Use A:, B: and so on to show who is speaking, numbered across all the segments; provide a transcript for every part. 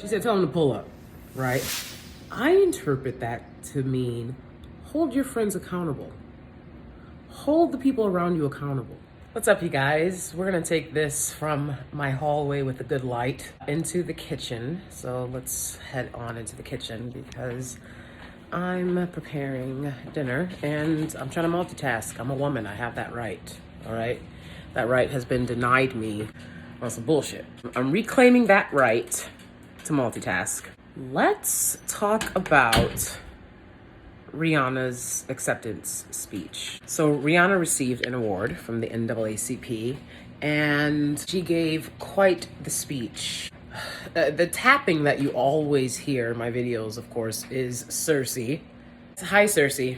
A: said, tell him to pull up, right? I interpret that to mean hold your friends accountable. Hold the people around you accountable. What's up, you guys? We're gonna take this from my hallway with a good light into the kitchen. So let's head on into the kitchen because I'm preparing dinner and I'm trying to multitask. I'm a woman, I have that right, all right? That right has been denied me on some bullshit. I'm reclaiming that right to multitask. Let's talk about Rihanna's acceptance speech. So Rihanna received an award from the NAACP and she gave quite the speech. The tapping that you always hear in my videos, of course, is Cersei. Hi, Cersei.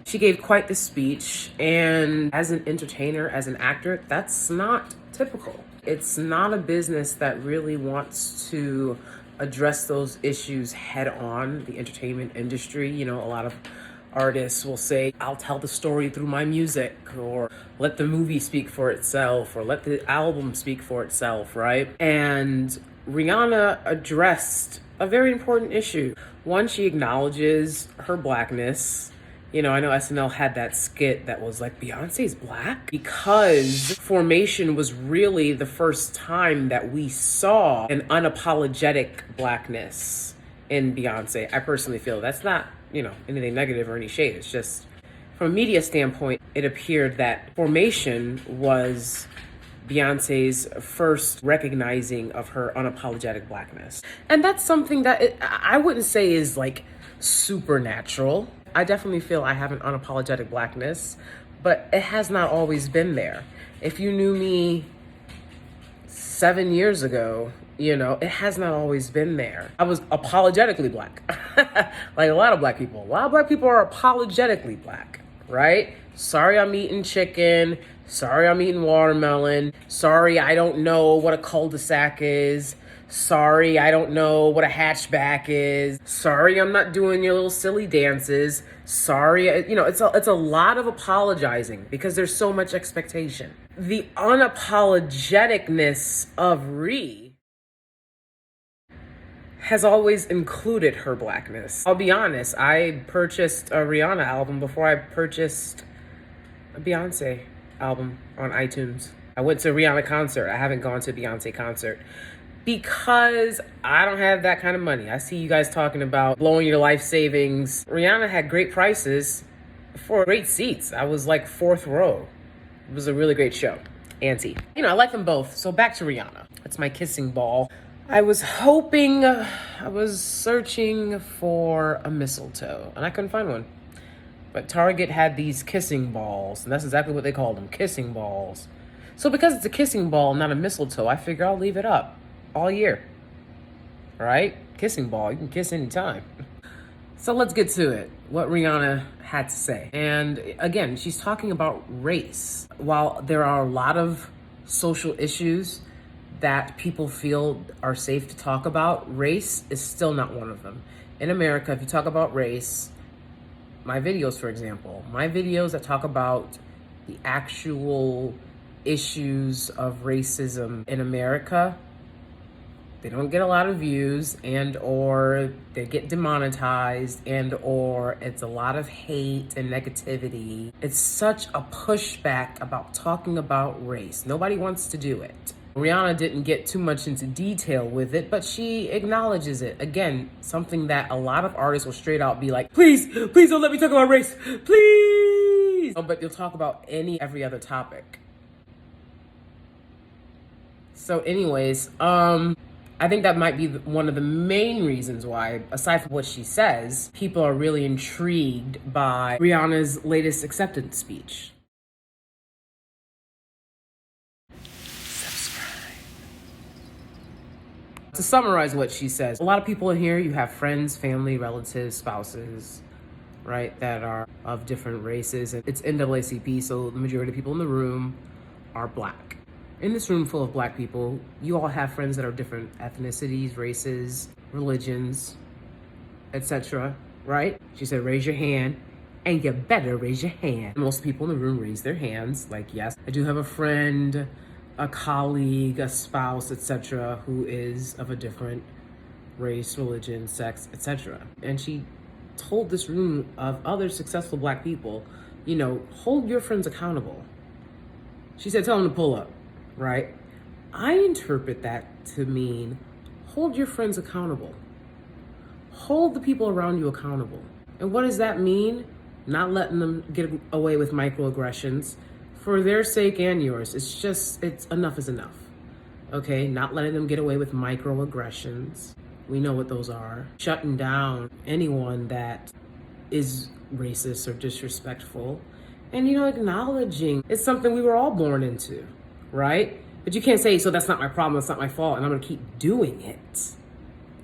A: She gave quite the speech, and as an entertainer, as an actor, that's not typical. It's not a business that really wants to address those issues head on, the entertainment industry. You know, a lot of artists will say, I'll tell the story through my music, or let the movie speak for itself, or let the album speak for itself, right? And Rihanna addressed a very important issue. One, she acknowledges her blackness. You know, I know SNL had that skit that was like, Beyonce's black? Because Formation was really the first time that we saw an unapologetic blackness in Beyonce. I personally feel that's not, you know, anything negative or any shade. It's just, from a media standpoint, it appeared that Formation was Beyonce's first recognizing of her unapologetic blackness. And that's something that I wouldn't say is like supernatural. I definitely feel I have an unapologetic blackness, but it has not always been there. If you knew me 7 years ago, you know, it has not always been there. I was apologetically black. Like a lot of black people. A lot of black people are apologetically black, right? Sorry I'm eating chicken. Sorry I'm eating watermelon. Sorry I don't know what a cul-de-sac is. Sorry, I don't know what a hatchback is. Sorry, I'm not doing your little silly dances. Sorry, you know, it's a lot of apologizing because there's so much expectation. The unapologeticness of Ree has always included her blackness. I'll be honest, I purchased a Rihanna album before I purchased a Beyonce album on iTunes. I went to a Rihanna concert. I haven't gone to a Beyonce concert, because I don't have that kind of money. I see you guys talking about blowing your life savings. Rihanna had great prices for great seats. I was like 4th row. It was a really great show. Auntie. You know, I like them both. So back to Rihanna. That's my kissing ball. I was searching for a mistletoe and I couldn't find one. But Target had these kissing balls, and that's exactly what they called them, kissing balls. So because it's a kissing ball, not a mistletoe, I figure I'll leave it up all year, right? Kissing ball, you can kiss anytime. So let's get to it, what Rihanna had to say. And again, she's talking about race. While there are a lot of social issues that people feel are safe to talk about, race is still not one of them. In America, if you talk about race, my videos, for example, my videos that talk about the actual issues of racism in America, they don't get a lot of views, and or they get demonetized, and or it's a lot of hate and negativity. It's such a pushback about talking about race. Nobody wants to do it. Rihanna didn't get too much into detail with it, but she acknowledges it. Again, something that a lot of artists will straight out be like, please don't let me talk about race, please. Oh, but you'll talk about every other topic. So anyways, I think that might be one of the main reasons why, aside from what she says, people are really intrigued by Rihanna's latest acceptance speech. Subscribe. To summarize what she says, a lot of people in here, you have friends, family, relatives, spouses, right, that are of different races. And it's NAACP, so the majority of people in the room are black. In this room full of black people, you all have friends that are different ethnicities, races, religions, etc., right? She said, raise your hand, and you better raise your hand. Most people in the room raise their hands, like, yes. I do have a friend a colleague, a spouse, etc., who is of a different race, religion, sex, etc. And she told this room of other successful Black people, hold your friends accountable. She said, tell them to pull up, right? I interpret that to mean hold your friends accountable. Hold the people around you accountable. And what does that mean? Not letting them get away with microaggressions for their sake and yours. It's enough is enough. Okay? Not letting them get away with microaggressions. We know what those are. Shutting down anyone that is racist or disrespectful. And, acknowledging it's something we were all born into, right? But you can't say, so that's not my problem, that's not my fault, and I'm gonna keep doing it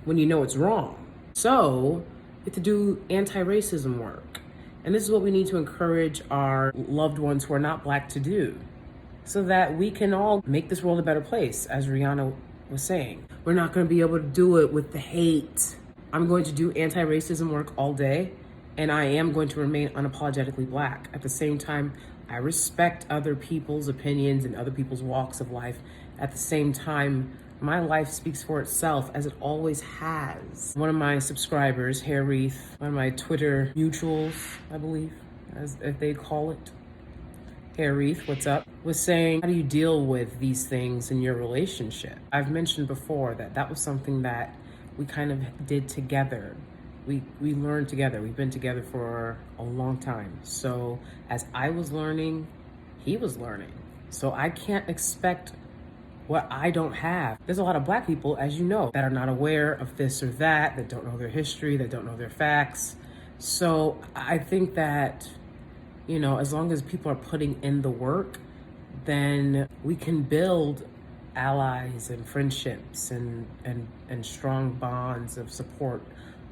A: when you know it's wrong. So, you have to do anti-racism work. And this is what we need to encourage our loved ones who are not Black to do, so that we can all make this world a better place, as Rihanna was saying. We're not gonna be able to do it with the hate. I'm going to do anti-racism work all day, and I am going to remain unapologetically Black. At the same time, I respect other people's opinions and other people's walks of life. At the same time, my life speaks for itself, as it always has. One of my subscribers, Hair Wreath, one of my Twitter mutuals, I believe, as they call it, Hair Wreath, what's up, was saying, how do you deal with these things in your relationship? I've mentioned before that was something that we kind of did together. We learned together. We've been together for a long time. So as I was learning, he was learning. So I can't expect what I don't have. There's a lot of Black people, as you know, that are not aware of this or that don't know their history, that don't know their facts. So I think that, as long as people are putting in the work, then we can build allies and friendships and strong bonds of support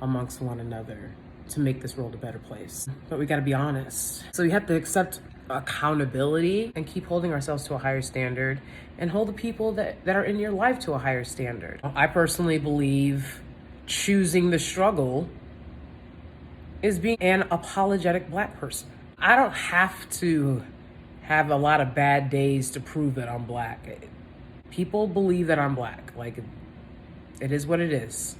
A: amongst one another to make this world a better place. But we gotta be honest. So we have to accept accountability and keep holding ourselves to a higher standard and hold the people that are in your life to a higher standard. I personally believe choosing the struggle is being an apologetic Black person. I don't have to have a lot of bad days to prove that I'm Black. People believe that I'm Black. Like, it is what it is.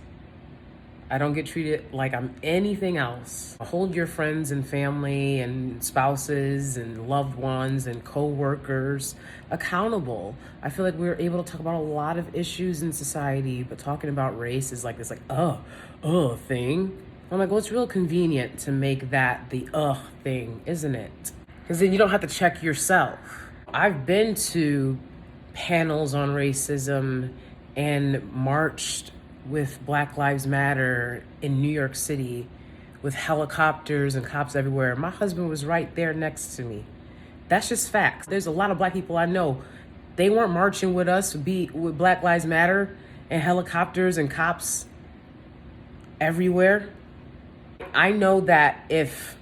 A: I don't get treated like I'm anything else. Hold your friends and family and spouses and loved ones and co-workers accountable. I feel like we're able to talk about a lot of issues in society, but talking about race is like this thing. I'm like, well, it's real convenient to make that the thing, isn't it? Because then you don't have to check yourself. I've been to panels on racism and marched with Black Lives Matter in New York City with helicopters and cops everywhere. My husband was right there next to me. That's just facts. There's a lot of Black people I know. They weren't marching with us with Black Lives Matter and helicopters and cops everywhere. I know that if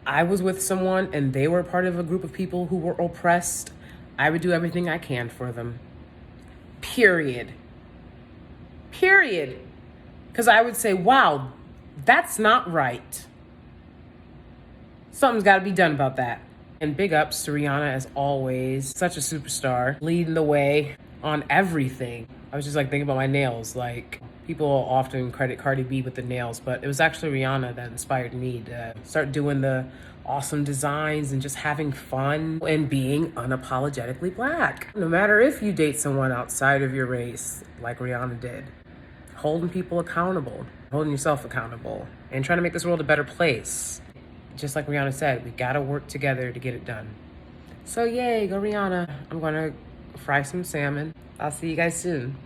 A: I was with someone and they were part of a group of people who were oppressed, I would do everything I can for them. Period. Because I would say, wow, that's not right. Something's got to be done about that. And big ups to Rihanna, as always. Such a superstar, leading the way on everything. I was just thinking about my nails. People often credit Cardi B with the nails, but it was actually Rihanna that inspired me to start doing the awesome designs and just having fun and being unapologetically Black. No matter if you date someone outside of your race, like Rihanna did, holding people accountable, holding yourself accountable, and trying to make this world a better place. Just like Rihanna said, we gotta work together to get it done. So yay, go Rihanna. I'm gonna fry some salmon. I'll see you guys soon.